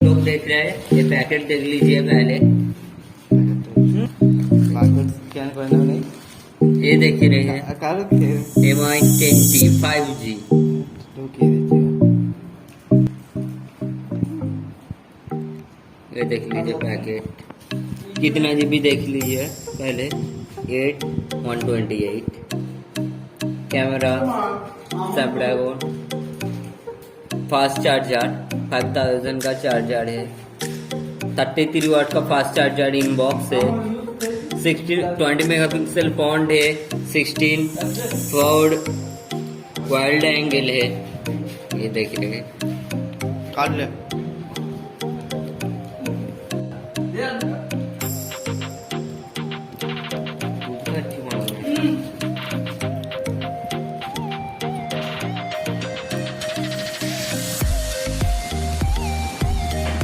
लोग देख रहे हैं, ये पैकेट देख लीजिए पहले। स्कैन करना नहीं, ये देख रहे हैं MI 10T 5G। ये देख लीजिए पैकेट, कितना GB देख लीजिए पहले। 8 128 कैमरा, स्नैपड्रैगन, फास्ट चार्जर 5000 का चार्जर है, 33 वाट का फास्ट चार्जर इन बॉक्स है, 20 मेगापिक्सल फ्रंट है, 16 फोर्ड वाइड एंगल है। ये देख रहे हैं, काट ले।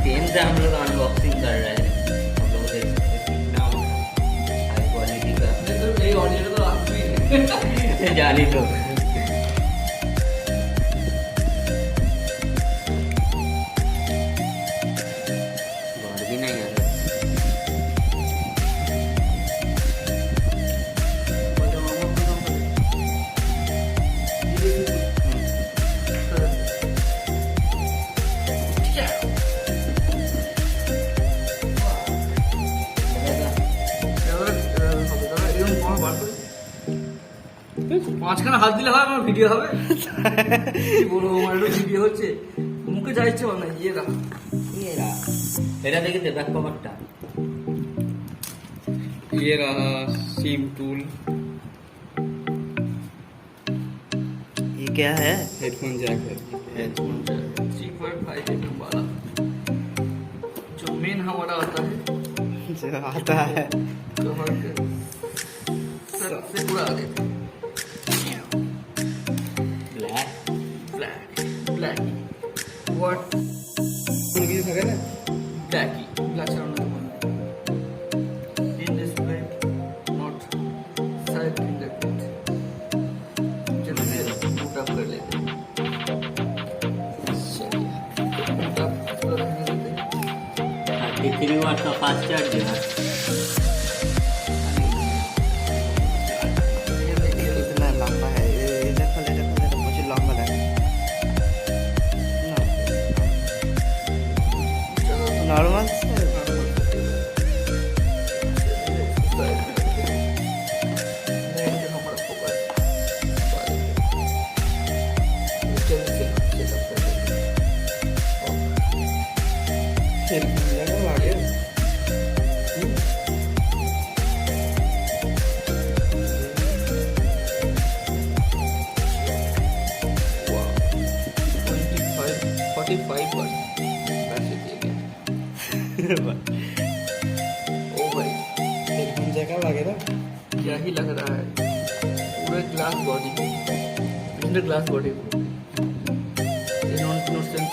पेन से हम लोग अनबॉक्सिंग कर रहे हैं। हम लोग देख सकते हैं कितना हाई क्वालिटी का। ये ऑडियो तो आप भी जानी तो बाहर भी नहीं आ रहा। মাঝখানে হাত দিলে হয়, আমার ভিডিও হবে। কি বলবো, আমার ভিডিও হচ্ছে, মুখে যা ইচ্ছে বানাই। ये रहा, मेरा देखिए दे बैक कवरটা। ये रहा सिम टूल। ये क्या है? हेडफोन जैक है, हेडफोन जैक 3.5 mm वाला, जो मेन हमारा आता है, जो आता है जो हमारे सर से पूरा आगे ब्लैक व्हाट ये থাকে না ব্ল্যাকি ব্ল্যাক চালানো in this way not side fingerprint चलो ये बूट अप कर लेते हैं। बूट अप पूरा रहने देते हैं। 33 वाट का फास्ट चार्जर। इतना लंबा है। ये देखो मुझे लंबा लगा। नॉर्मल ओ भाई हेडफोन जैसा लगे ना, क्या ही लग रहा है। पूरे glass body, glass body, non sense